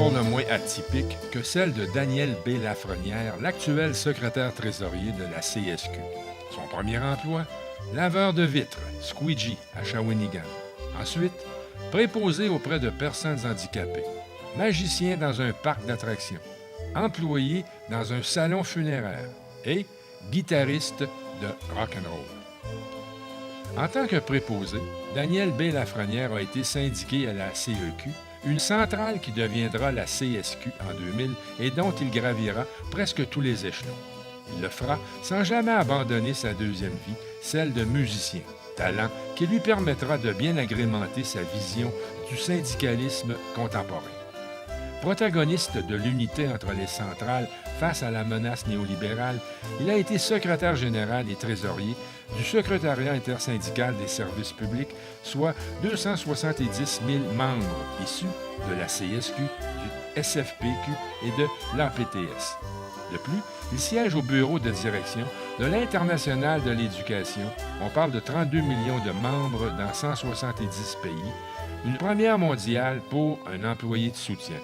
pour le moins atypique que celle de Daniel B. Lafrenière, l'actuel secrétaire trésorier de la CSQ. Son premier emploi, laveur de vitres, squeegee à Shawinigan. Ensuite, préposé auprès de personnes handicapées, magicien dans un parc d'attractions, employé dans un salon funéraire et guitariste de rock'n'roll. En tant que préposé, Daniel B. Lafrenière a été syndiqué à la CEQ, une centrale qui deviendra la CSQ en 2000 et dont il gravira presque tous les échelons. Il le fera sans jamais abandonner sa deuxième vie, celle de musicien, talent qui lui permettra de bien agrémenter sa vision du syndicalisme contemporain. Protagoniste de l'unité entre les centrales face à la menace néolibérale, il a été secrétaire général et trésorier du secrétariat intersyndical des services publics, soit 270 000 membres issus de la CSQ, du SFPQ et de l'APTS. De plus, il siège au bureau de direction de l'International de l'éducation. On parle de 32 millions de membres dans 170 pays, une première mondiale pour un employé de soutien.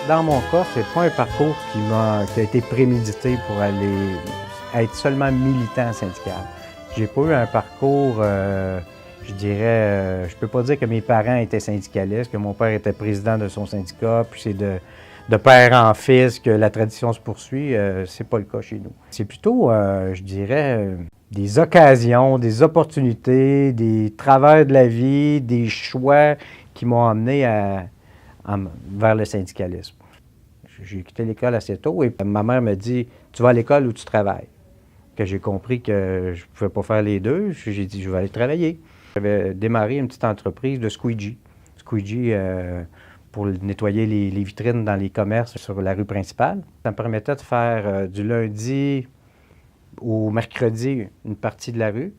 Dans mon cas, c'est pas un parcours qui a été prémédité pour aller être seulement militant syndical. J'ai pas eu un parcours, je dirais, je peux pas dire que mes parents étaient syndicalistes, que mon père était président de son syndicat, puis c'est de père en fils que la tradition se poursuit. C'est pas le cas chez nous. C'est plutôt, je dirais, des occasions, des opportunités, des travers de la vie, des choix qui m'ont amené vers le syndicalisme. J'ai quitté l'école assez tôt et ma mère me dit « Tu vas à l'école ou tu travailles? » Que j'ai compris que je ne pouvais pas faire les deux. J'ai dit « Je vais aller travailler. » J'avais démarré une petite entreprise de squeegee. Squeegee pour nettoyer les vitrines dans les commerces sur la rue principale. Ça me permettait de faire du lundi au mercredi une partie de la rue.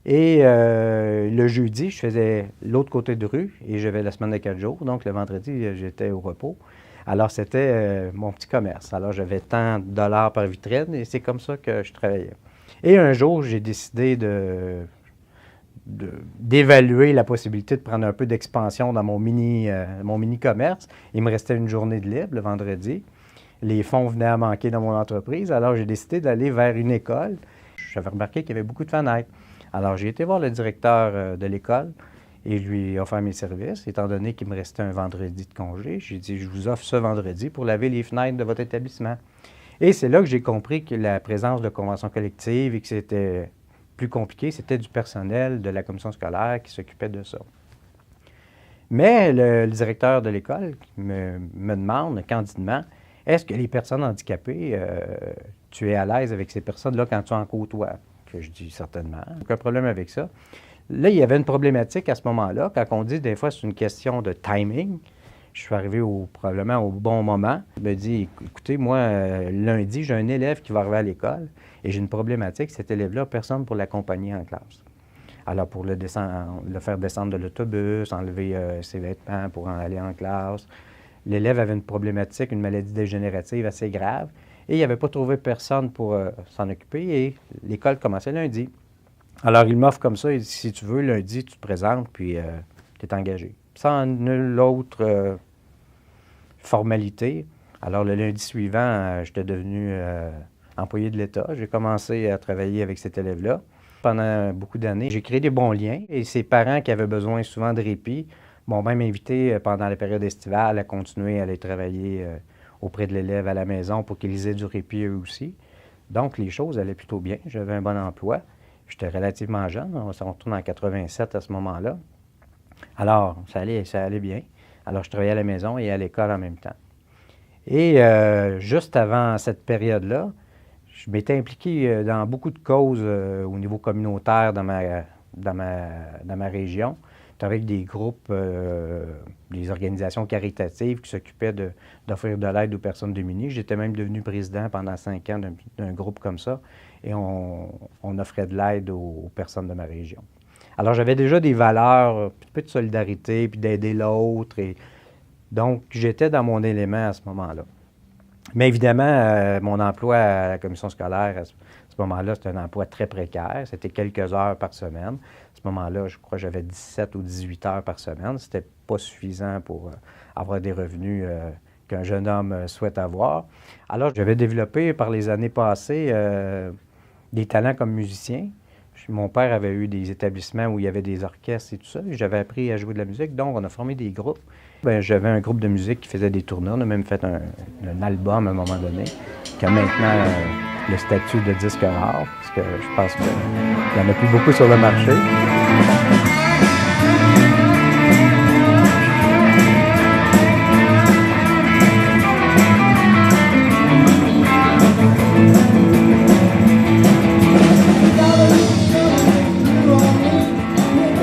Et le jeudi, je faisais l'autre côté de rue et j'avais la semaine de 4 jours. Donc, le vendredi, j'étais au repos. Alors, c'était mon petit commerce. Alors, j'avais tant de dollars par vitrine et c'est comme ça que je travaillais. Et un jour, j'ai décidé d'évaluer la possibilité de prendre un peu d'expansion dans mon mini-commerce. Il me restait une journée de libre le vendredi. Les fonds venaient à manquer dans mon entreprise. Alors, j'ai décidé d'aller vers une école. J'avais remarqué qu'il y avait beaucoup de fenêtres. Alors, j'ai été voir le directeur de l'école et lui ai offert mes services, étant donné qu'il me restait un vendredi de congé. J'ai dit, je vous offre ce vendredi pour laver les fenêtres de votre établissement. Et c'est là que j'ai compris que la présence de conventions collectives et que c'était plus compliqué, c'était du personnel de la commission scolaire qui s'occupait de ça. Mais le directeur de l'école me demande candidement, est-ce que les personnes handicapées, tu es à l'aise avec ces personnes-là quand tu en côtoies? Que je dis certainement, aucun problème avec ça. Là, il y avait une problématique à ce moment-là, quand on dit des fois c'est une question de timing. Je suis arrivé probablement au bon moment. Il me dit, écoutez, moi, lundi, j'ai un élève qui va arriver à l'école et j'ai une problématique. Cet élève-là, personne pour l'accompagner en classe. Alors, pour le faire descendre de l'autobus, enlever ses vêtements pour en aller en classe. L'élève avait une problématique, une maladie dégénérative assez grave. Et il n'avait pas trouvé personne pour s'en occuper et l'école commençait lundi. Alors, il m'offre comme ça, il dit, si tu veux, lundi, tu te présentes, puis tu es engagé. Sans nulle autre formalité. Alors, le lundi suivant, j'étais devenu employé de l'État. J'ai commencé à travailler avec cet élève-là. Pendant beaucoup d'années, j'ai créé des bons liens et ses parents qui avaient besoin souvent de répit m'ont même invité pendant la période estivale à continuer à aller travailler auprès de l'élève à la maison pour qu'ils aient du répit eux aussi. Donc, les choses allaient plutôt bien. J'avais un bon emploi. J'étais relativement jeune. On retourne en 87 à ce moment-là. Alors, ça allait bien. Alors, je travaillais à la maison et à l'école en même temps. Et juste avant cette période-là, je m'étais impliqué dans beaucoup de causes au niveau communautaire dans ma région. Avec des groupes, des organisations caritatives qui s'occupaient d'offrir de l'aide aux personnes démunies. J'étais même devenu président pendant 5 ans d'un groupe comme ça et on offrait de l'aide aux personnes de ma région. Alors, j'avais déjà des valeurs, un peu de solidarité, puis d'aider l'autre. Et donc, j'étais dans mon élément à ce moment-là. Mais évidemment, mon emploi à la commission scolaire, à ce moment-là, c'était un emploi très précaire. C'était quelques heures par semaine. À ce moment-là, je crois que j'avais 17 ou 18 heures par semaine. C'était pas suffisant pour avoir des revenus qu'un jeune homme souhaite avoir. Alors, j'avais développé par les années passées des talents comme musicien. Mon père avait eu des établissements où il y avait des orchestres et tout ça. J'avais appris à jouer de la musique, donc on a formé des groupes. J'avais un groupe de musique qui faisait des tournées. On a même fait un album à un moment donné, qui a maintenant le statut de disque rare, parce que je pense qu'il n'y en a plus beaucoup sur le marché.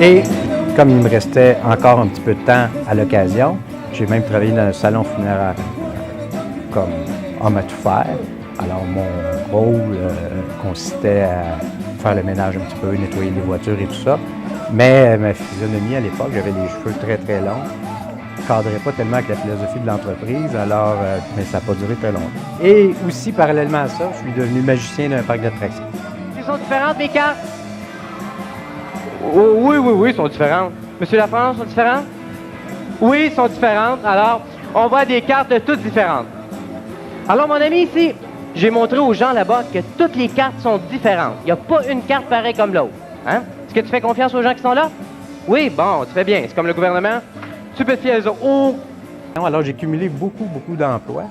Et comme il me restait encore un petit peu de temps à l'occasion, j'ai même travaillé dans un salon funéraire comme homme à tout faire. Alors mon rôle consistait à faire le ménage un petit peu, nettoyer les voitures et tout ça. Mais ma physionomie à l'époque, j'avais des cheveux très très longs. Je ne cadrais pas tellement avec la philosophie de l'entreprise, alors mais ça n'a pas duré très longtemps. Et aussi, parallèlement à ça, je suis devenu magicien d'un parc d'attractions. Ils sont différentes, mes cartes? Oh, oui, ils sont différentes. Monsieur Lafrance, sont différentes? Oui, ils sont différentes. Alors, on voit des cartes toutes différentes. Alors, mon ami, ici, j'ai montré aux gens là-bas que toutes les cartes sont différentes. Il n'y a pas une carte pareille comme l'autre. Hein? Est-ce que tu fais confiance aux gens qui sont là? Oui, bon, tu fais bien. C'est comme le gouvernement. Tu peux te fier aux autres. Oh! Alors, j'ai cumulé beaucoup d'emplois.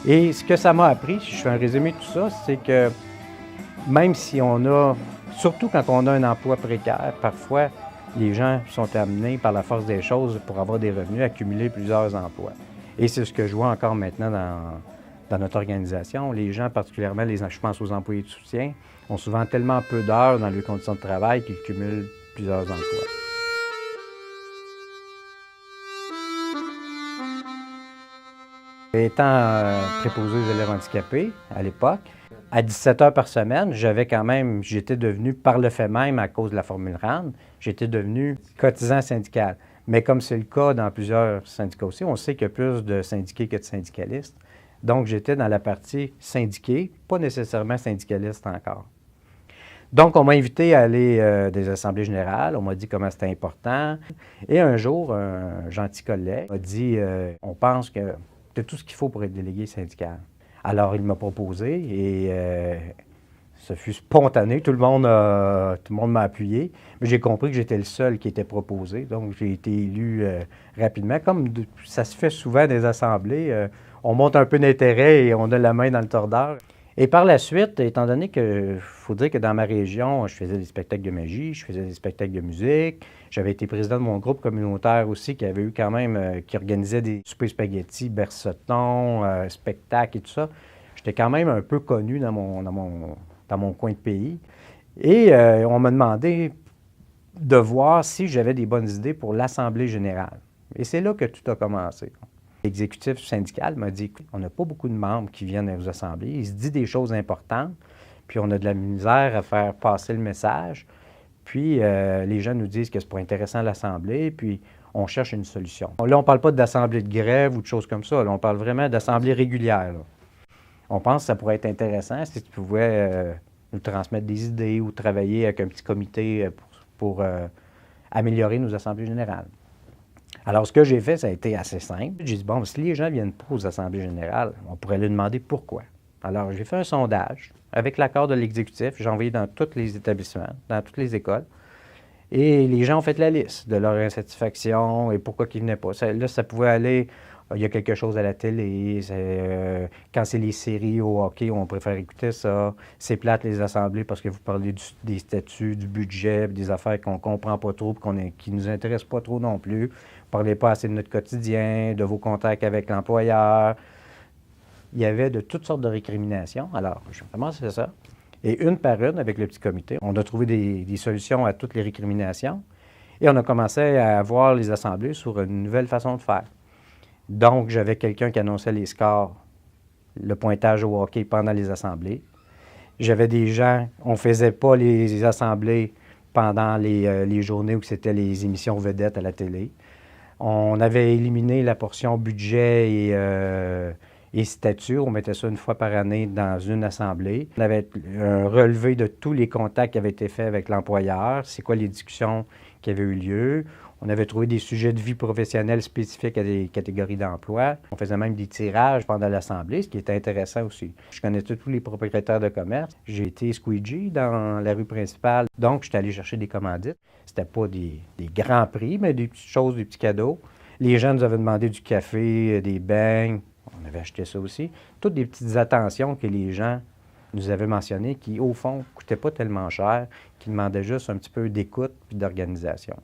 Et ce que ça m'a appris, si je fais un résumé de tout ça, c'est que même si on a, surtout quand on a un emploi précaire, parfois, les gens sont amenés par la force des choses pour avoir des revenus, à cumuler plusieurs emplois. Et c'est ce que je vois encore maintenant dans notre organisation. Les gens, particulièrement, je pense aux employés de soutien, ont souvent tellement peu d'heures dans leurs conditions de travail qu'ils cumulent plusieurs emplois. Étant préposé aux élèves handicapés à l'époque, à 17 heures par semaine, j'étais devenu, par le fait même, à cause de la formule RAND, j'étais devenu cotisant syndical. Mais comme c'est le cas dans plusieurs syndicats aussi, on sait qu'il y a plus de syndiqués que de syndicalistes. Donc, j'étais dans la partie syndiquée, pas nécessairement syndicaliste encore. Donc, on m'a invité à aller à des assemblées générales, on m'a dit comment c'était important. Et un jour, un gentil collègue m'a dit on pense que tu as tout ce qu'il faut pour être délégué syndical. Alors, il m'a proposé et ce fut spontané. Tout le monde m'a appuyé. Mais j'ai compris que j'étais le seul qui était proposé. Donc, j'ai été élu rapidement. Comme ça se fait souvent des assemblées, on monte un peu d'intérêt et on a la main dans le tordeur. Et par la suite, étant donné que, faut dire que dans ma région, je faisais des spectacles de magie, je faisais des spectacles de musique, j'avais été président de mon groupe communautaire aussi, qui avait eu quand même, qui organisait des soupers spaghettis, bercettons, spectacles et tout ça. J'étais quand même un peu connu dans mon coin de pays. Et on m'a demandé de voir si j'avais des bonnes idées pour l'Assemblée générale. Et c'est là que tout a commencé. L'exécutif syndical m'a dit « On n'a pas beaucoup de membres qui viennent aux assemblées. Il se dit des choses importantes, puis on a de la misère à faire passer le message. Puis les gens nous disent que c'est pas intéressant l'Assemblée, puis on cherche une solution. » Là, on ne parle pas d'assemblée de grève ou de choses comme ça. Là, on parle vraiment d'assemblée régulière. Là. On pense que ça pourrait être intéressant si tu pouvais nous transmettre des idées ou travailler avec un petit comité pour améliorer nos assemblées générales. Alors, ce que j'ai fait, ça a été assez simple. J'ai dit, bon, si les gens ne viennent pas aux assemblées générales, on pourrait leur demander pourquoi. Alors, j'ai fait un sondage avec l'accord de l'exécutif. J'ai envoyé dans tous les établissements, dans toutes les écoles. Et les gens ont fait la liste de leur insatisfaction et pourquoi ils ne venaient pas. Ça pouvait aller, il y a quelque chose à la télé, quand c'est les séries au hockey, on préfère écouter ça. C'est plate les assemblées parce que vous parlez des statuts, du budget, des affaires qu'on ne comprend pas trop et qui ne nous intéressent pas trop non plus. Vous ne parlez pas assez de notre quotidien, de vos contacts avec l'employeur. Il y avait de toutes sortes de récriminations. Alors, j'ai commencé ça. Et une par une, avec le petit comité, on a trouvé des solutions à toutes les récriminations. Et on a commencé à voir les assemblées sur une nouvelle façon de faire. Donc, j'avais quelqu'un qui annonçait les scores, le pointage au hockey pendant les assemblées. J'avais des gens, on ne faisait pas les assemblées pendant les journées où c'était les émissions vedettes à la télé. On avait éliminé la portion budget et statut. On mettait ça une fois par année dans une assemblée. On avait un relevé de tous les contacts qui avaient été faits avec l'employeur, c'est quoi les discussions qui avaient eu lieu. On avait trouvé des sujets de vie professionnelle spécifiques à des catégories d'emploi. On faisait même des tirages pendant l'Assemblée, ce qui était intéressant aussi. Je connaissais tous les propriétaires de commerce. J'ai été squeegee dans la rue principale, donc j'étais allé chercher des commandites. C'était pas des grands prix, mais des petites choses, des petits cadeaux. Les gens nous avaient demandé du café, des beignes. On avait acheté ça aussi. Toutes des petites attentions que les gens nous avaient mentionnées qui, au fond, ne coûtaient pas tellement cher, qui demandaient juste un petit peu d'écoute et d'organisation.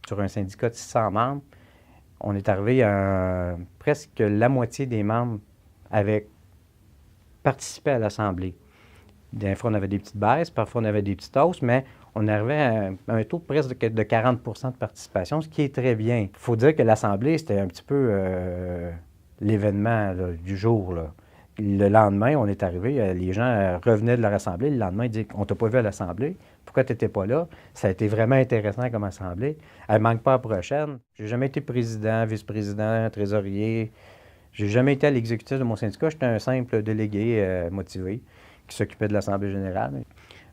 Sur un syndicat de 600 membres, on est arrivé à presque la moitié des membres avaient participé à l'Assemblée. Des fois, on avait des petites baisses, parfois on avait des petites hausses, mais on arrivait à un taux presque de 40 de participation, ce qui est très bien. Il faut dire que l'Assemblée, c'était un petit peu l'événement là, du jour. Là. Le lendemain, on est arrivé, les gens revenaient de leur assemblée. Le lendemain, ils disaient « On t'a pas vu à l'assemblée. Pourquoi tu n'étais pas là? » Ça a été vraiment intéressant comme assemblée. Elle ne manque pas la prochaine. J'ai jamais été président, vice-président, trésorier. J'ai jamais été à l'exécutif de mon syndicat. J'étais un simple délégué motivé qui s'occupait de l'Assemblée générale.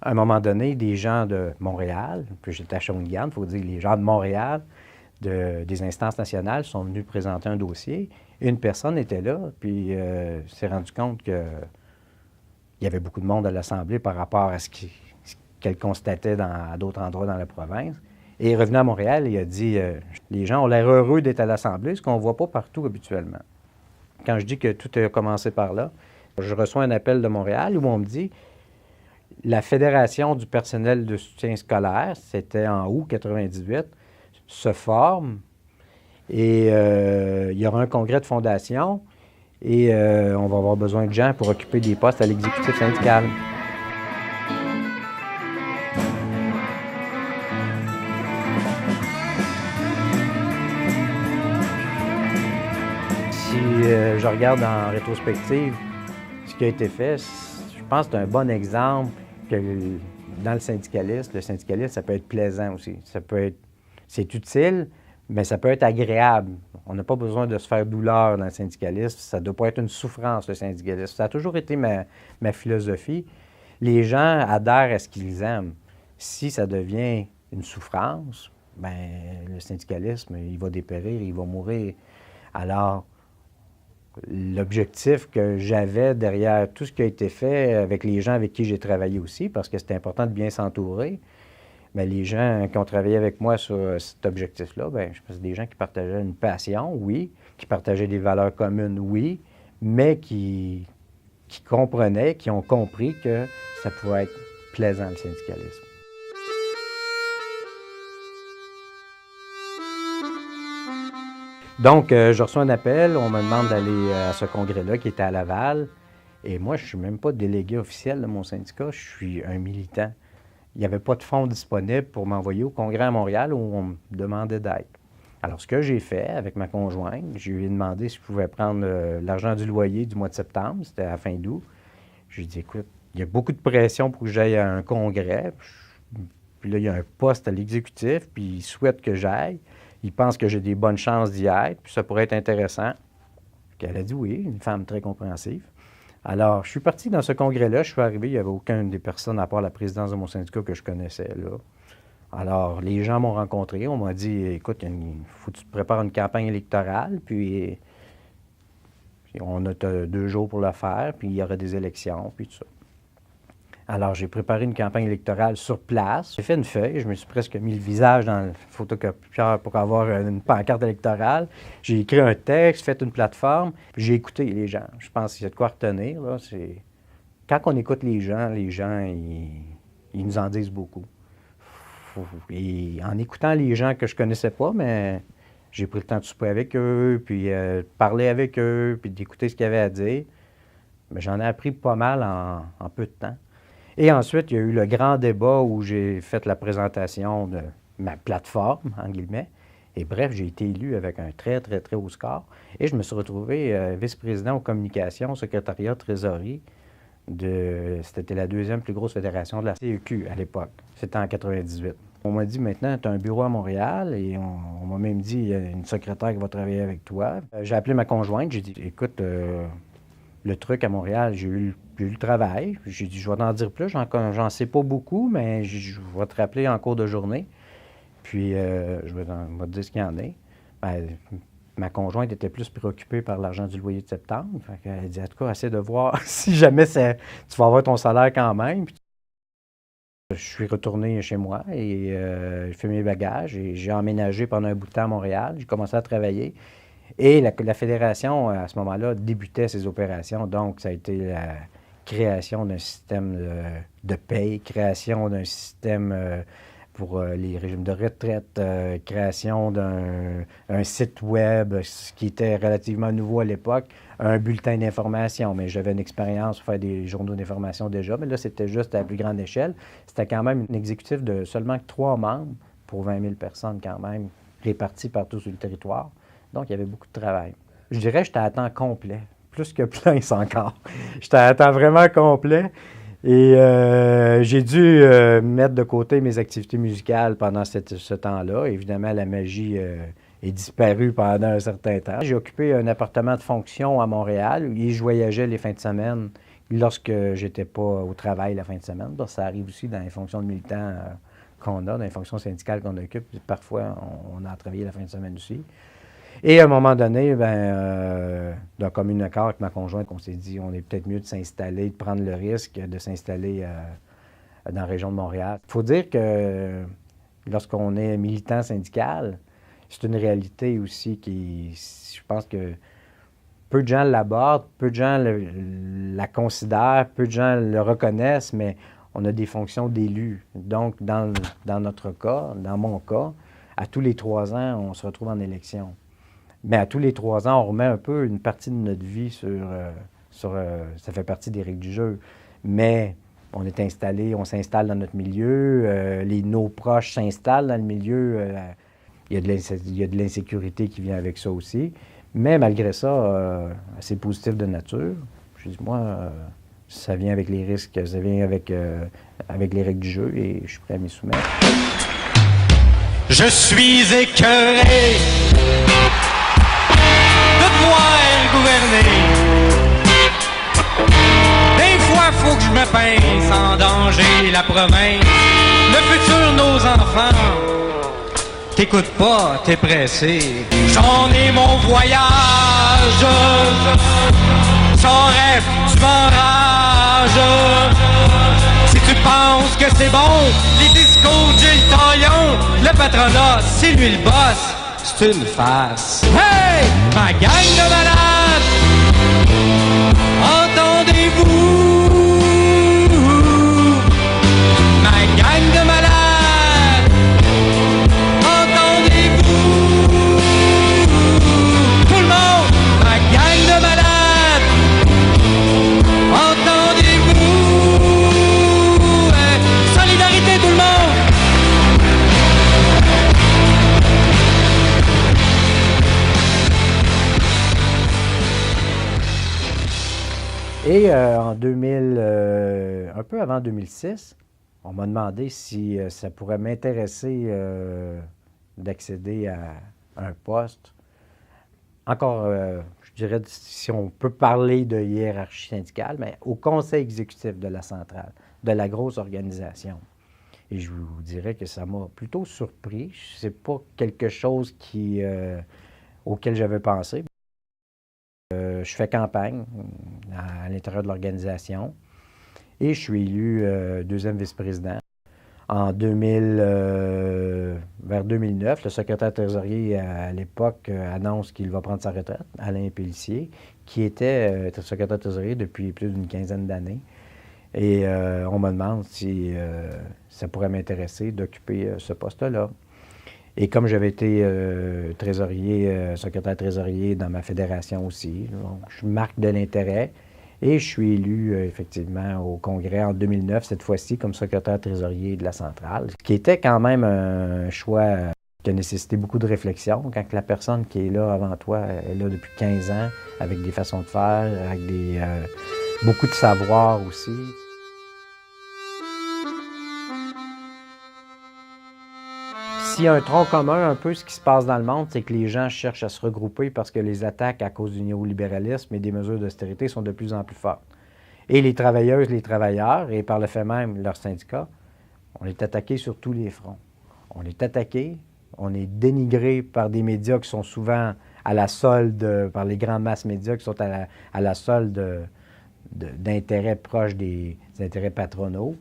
À un moment donné, des gens de Montréal, puis j'étais à Shawinigan, il faut dire les gens de Montréal, des instances nationales sont venus présenter un dossier. Une personne était là, puis s'est rendu compte qu'il y avait beaucoup de monde à l'Assemblée par rapport à ce qu'elle constatait à d'autres endroits dans la province. Et il est revenu à Montréal et il a dit les gens ont l'air heureux d'être à l'Assemblée, ce qu'on ne voit pas partout habituellement. Quand je dis que tout a commencé par là, je reçois un appel de Montréal où on me dit la Fédération du personnel de soutien scolaire, c'était en août 98, se forme. Et il y aura un congrès de fondation et on va avoir besoin de gens pour occuper des postes à l'exécutif syndical. Si je regarde en rétrospective ce qui a été fait, je pense que c'est un bon exemple que dans le syndicalisme, ça peut être plaisant aussi. C'est utile, mais ça peut être agréable. On n'a pas besoin de se faire douleur dans le syndicalisme. Ça ne doit pas être une souffrance, le syndicalisme. Ça a toujours été ma philosophie. Les gens adhèrent à ce qu'ils aiment. Si ça devient une souffrance, bien, le syndicalisme, il va dépérir, il va mourir. Alors, l'objectif que j'avais derrière tout ce qui a été fait avec les gens avec qui j'ai travaillé aussi, parce que c'était important de bien s'entourer, bien, les gens qui ont travaillé avec moi sur cet objectif-là, bien, je pense que c'est des gens qui partageaient une passion, oui, qui partageaient des valeurs communes, oui, mais qui comprenaient, qui ont compris que ça pouvait être plaisant, le syndicalisme. Donc, je reçois un appel, on me demande d'aller à ce congrès-là qui était à Laval, et moi, je ne suis même pas délégué officiel de mon syndicat, je suis un militant. Il n'y avait pas de fonds disponibles pour m'envoyer au congrès à Montréal où on me demandait d'aide. Alors, ce que j'ai fait avec ma conjointe, je lui ai demandé si je pouvais prendre l'argent du loyer du mois de septembre, c'était à la fin d'août. Je lui ai dit, écoute, il y a beaucoup de pression pour que j'aille à un congrès, puis là, il y a un poste à l'exécutif, puis il souhaite que j'aille. Il pense que j'ai des bonnes chances d'y être, puis ça pourrait être intéressant. Puis elle a dit oui, une femme très compréhensive. Alors, je suis parti dans ce congrès-là. Je suis arrivé, il n'y avait aucune des personnes, à part la présidence de mon syndicat, que je connaissais là. Alors, les gens m'ont rencontré. On m'a dit, écoute, il faut que tu te prépares une campagne électorale, puis on a 2 jours pour le faire, puis il y aura des élections, puis tout ça. Alors, j'ai préparé une campagne électorale sur place. J'ai fait une feuille, je me suis presque mis le visage dans le photocopieur pour avoir une pancarte électorale. J'ai écrit un texte, fait une plateforme, puis j'ai écouté les gens. Je pense qu'il y a de quoi retenir. Là. Quand on écoute les gens, ils nous en disent beaucoup. Et en écoutant les gens que je connaissais pas, mais j'ai pris le temps de souper avec eux, puis de parler avec eux, puis d'écouter ce qu'ils avaient à dire. Mais j'en ai appris pas mal en peu de temps. Et ensuite, il y a eu le grand débat où j'ai fait la présentation de ma plateforme, en guillemets. Et bref, j'ai été élu avec un très, très, très haut score. Et je me suis retrouvé vice-président aux communications, secrétariat, trésorerie C'était la deuxième plus grosse fédération de la CEQ à l'époque. C'était en 98. On m'a dit, maintenant, tu as un bureau à Montréal et on m'a même dit, il y a une secrétaire qui va travailler avec toi. J'ai appelé ma conjointe, j'ai dit, écoute, le truc à Montréal, j'ai eu le travail. J'ai dit, je vais t'en dire plus, j'en sais pas beaucoup, mais je vais te rappeler en cours de journée. Puis, je vais te dire ce qu'il y en a. Ben, ma conjointe était plus préoccupée par l'argent du loyer de septembre. Elle a dit, en tout cas, essaie de voir si jamais tu vas avoir ton salaire quand même. Puis, je suis retourné chez moi et j'ai fait mes bagages et j'ai emménagé pendant un bout de temps à Montréal. J'ai commencé à travailler. Et la fédération, à ce moment-là, débutait ses opérations. Donc, ça a été la création d'un système de paye, création d'un système pour les régimes de retraite, création d'un site web, ce qui était relativement nouveau à l'époque, un bulletin d'information. Mais j'avais une expérience pour faire des journaux d'information déjà, mais là, c'était juste à la plus grande échelle. C'était quand même un exécutif de seulement 3 membres pour 20 000 personnes quand même, réparties partout sur le territoire. Donc, il y avait beaucoup de travail. Je dirais que j'étais à temps complet, plus que plein, c'est encore. J'étais à temps vraiment complet. Et j'ai dû mettre de côté mes activités musicales pendant ce temps-là. Évidemment, la magie est disparue pendant un certain temps. J'ai occupé un appartement de fonction à Montréal et je voyageais les fins de semaine lorsque j'étais pas au travail la fin de semaine. Donc, ça arrive aussi dans les fonctions de militants qu'on a, dans les fonctions syndicales qu'on occupe. Parfois, on a travaillé la fin de semaine aussi. Et à un moment donné, d'un commun accord avec ma conjointe, on s'est dit on est peut-être mieux de s'installer, de prendre le risque de s'installer dans la région de Montréal. Il faut dire que lorsqu'on est militant syndical, c'est une réalité aussi qui, je pense que peu de gens l'abordent, peu de gens la considèrent, peu de gens le reconnaissent, mais on a des fonctions d'élus. Donc, dans notre cas, dans mon cas, à tous les 3 ans, on se retrouve en élection. Mais à tous les 3 ans, on remet un peu une partie de notre vie ça fait partie des règles du jeu. Mais on est installé, on s'installe dans notre milieu, nos proches s'installent dans le milieu. Il y a de l'insécurité qui vient avec ça aussi. Mais malgré ça, assez positif de nature. Je dis, moi, ça vient avec les risques, ça vient avec les règles du jeu et je suis prêt à m'y soumettre. Je suis écœuré de devoir gouverner. Des fois, faut que je me pince en danger la province. Le futur, nos enfants. T'écoutes pas, t'es pressé. J'en ai mon voyage. Sans rêve, tu m'enrages. Si tu penses que c'est bon, les discours de Gilles Taillon, le patronat, c'est lui le boss, c'est une farce. Hey! Ma gang de malades, entendez-vous? Ma gang de malades, entendez-vous? Tout le monde, ma gang de malades, entendez-vous? Solidarité tout le monde! Et en 2000, un peu avant 2006, on m'a demandé si ça pourrait m'intéresser d'accéder à un poste. Encore, je dirais, si on peut parler de hiérarchie syndicale, mais au conseil exécutif de la centrale, de la grosse organisation. Et je vous dirais que ça m'a plutôt surpris. C'est pas quelque chose auquel j'avais pensé. Je fais campagne à l'intérieur de l'organisation et je suis élu deuxième vice-président. En vers 2009, le secrétaire trésorier à l'époque annonce qu'il va prendre sa retraite, Alain Pellissier, qui était secrétaire trésorier depuis plus d'une quinzaine d'années. Et on me demande si ça pourrait m'intéresser d'occuper ce poste-là. Et comme j'avais été secrétaire trésorier dans ma fédération aussi, donc je marque de l'intérêt et je suis élu effectivement au Congrès en 2009, cette fois-ci comme secrétaire trésorier de la centrale, ce qui était quand même un choix qui a nécessité beaucoup de réflexion. Quand la personne qui est là avant toi est là depuis 15 ans, avec des façons de faire, avec Beaucoup de savoir aussi. S'il y a un tronc commun, un peu ce qui se passe dans le monde, c'est que les gens cherchent à se regrouper parce que les attaques à cause du néolibéralisme et des mesures d'austérité sont de plus en plus fortes. Et les travailleuses, les travailleurs, et par le fait même leurs syndicats, on est attaqués sur tous les fronts. On est attaqués, on est dénigrés par des médias qui sont souvent à la solde, par les grandes masses médias qui sont à la solde d'intérêts proches des intérêts patronaux.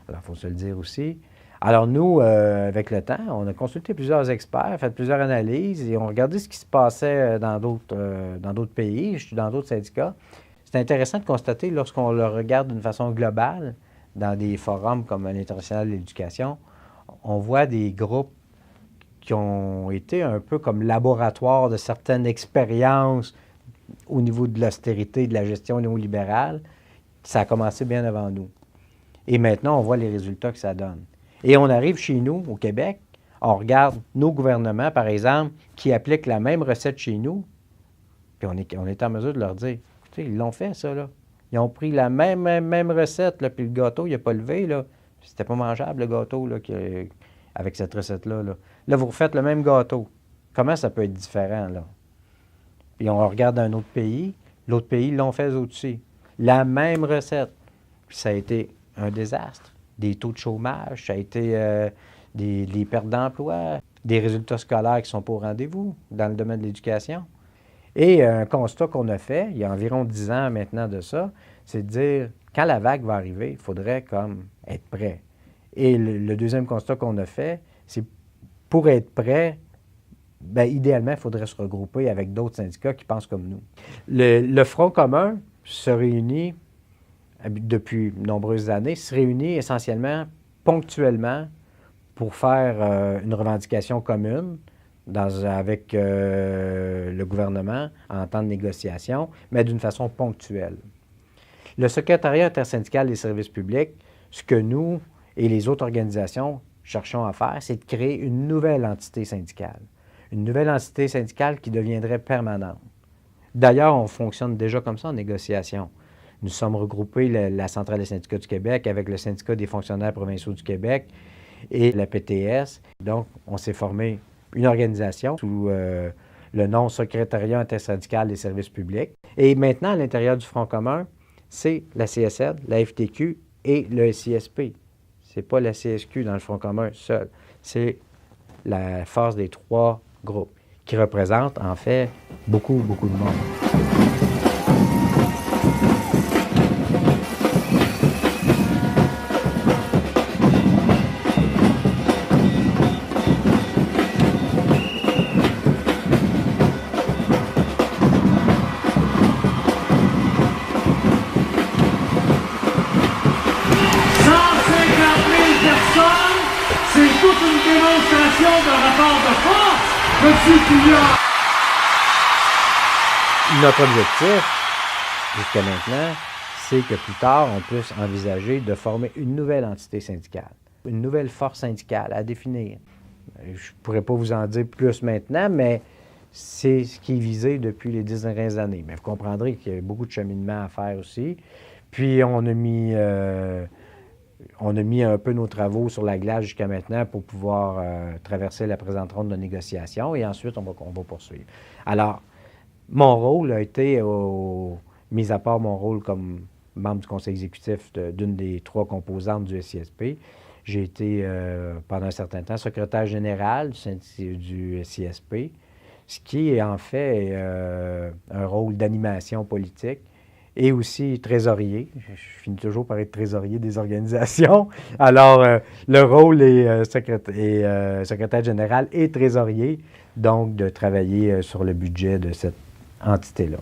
Alors, il faut se le dire aussi. Alors nous, avec le temps, on a consulté plusieurs experts, fait plusieurs analyses et on regardait ce qui se passait dans d'autres pays, dans d'autres syndicats. C'est intéressant de constater, lorsqu'on le regarde d'une façon globale, dans des forums comme l'International de l'éducation, on voit des groupes qui ont été un peu comme laboratoire de certaines expériences au niveau de l'austérité, de la gestion néolibérale. Ça a commencé bien avant nous. Et maintenant, on voit les résultats que ça donne. Et on arrive chez nous, au Québec, on regarde nos gouvernements, par exemple, qui appliquent la même recette chez nous, puis on est en mesure de leur dire, écoutez, ils l'ont fait, ça, là. Ils ont pris la même recette, là, puis le gâteau, il n'a pas levé, là. C'était pas mangeable, le gâteau, là, avec cette recette-là, là. Là, vous refaites le même gâteau. Comment ça peut être différent, là? Puis on regarde un autre pays, l'autre pays, ils l'ont fait eux aussi. La même recette. Puis ça a été un désastre. Des taux de chômage, ça a été des pertes d'emploi, des résultats scolaires qui ne sont pas au rendez-vous dans le domaine de l'éducation. Et un constat qu'on a fait, il y a environ 10 ans maintenant de ça, c'est de dire, quand la vague va arriver, il faudrait comme être prêt. Et le deuxième constat qu'on a fait, c'est pour être prêt, bien, idéalement, il faudrait se regrouper avec d'autres syndicats qui pensent comme nous. Le Front commun se réunit depuis de nombreuses années, se réunit essentiellement, ponctuellement, pour faire une revendication commune avec le gouvernement en temps de négociation, mais d'une façon ponctuelle. Le secrétariat intersyndical des services publics, ce que nous et les autres organisations cherchons à faire, c'est de créer une nouvelle entité syndicale. Une nouvelle entité syndicale qui deviendrait permanente. D'ailleurs, on fonctionne déjà comme ça en négociation. Nous sommes regroupés, la Centrale des syndicats du Québec, avec le Syndicat des fonctionnaires provinciaux du Québec et la PTS. Donc, on s'est formé une organisation sous le nom Secrétariat intersyndical des services publics. Et maintenant, à l'intérieur du Front commun, c'est la CSN, la FTQ et le SISP. Ce n'est pas la CSQ dans le Front commun seul. C'est la force des trois groupes qui représentent, en fait, beaucoup de monde. Notre objectif, jusqu'à maintenant, c'est que plus tard, on puisse envisager de former une nouvelle entité syndicale, une nouvelle force syndicale à définir. Je ne pourrais pas vous en dire plus maintenant, mais c'est ce qui est visé depuis les 10 dernières années. Mais vous comprendrez qu'il y a beaucoup de cheminement à faire aussi. Puis on a mis un peu nos travaux sur la glace jusqu'à maintenant pour pouvoir traverser la présente ronde de négociation et ensuite on va poursuivre. Alors, mon rôle a été, mis à part mon rôle comme membre du conseil exécutif d'une des trois composantes du SISP, j'ai été pendant un certain temps secrétaire général du SISP, ce qui est en fait un rôle d'animation politique et aussi trésorier. Je finis toujours par être trésorier des organisations. Alors, le rôle est secrétaire général et trésorier, donc de travailler sur le budget de cette entité-là.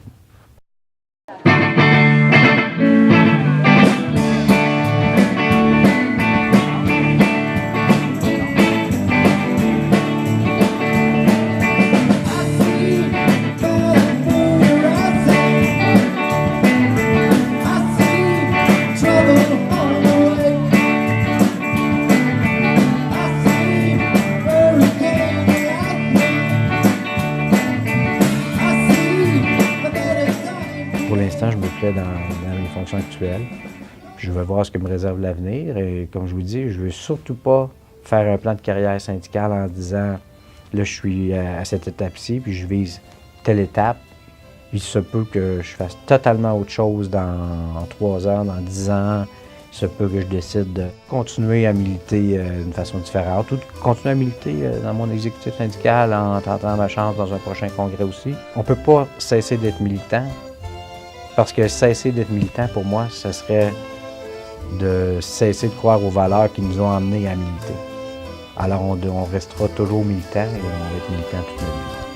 Dans mes fonctions fonction actuelle. Puis je vais voir ce que me réserve l'avenir. Et comme je vous dis, je ne veux surtout pas faire un plan de carrière syndicale en disant là, je suis à cette étape-ci, puis je vise telle étape. Il se peut que je fasse totalement autre chose en 3 ans, dans 10 ans. Il se peut que je décide de continuer à militer d'une façon différente ou de continuer à militer dans mon exécutif syndical en tentant ma chance dans un prochain congrès aussi. On ne peut pas cesser d'être militant parce que cesser d'être militant, pour moi, ce serait de cesser de croire aux valeurs qui nous ont amenés à militer. Alors on restera toujours militant et on va être militant toute notre vie.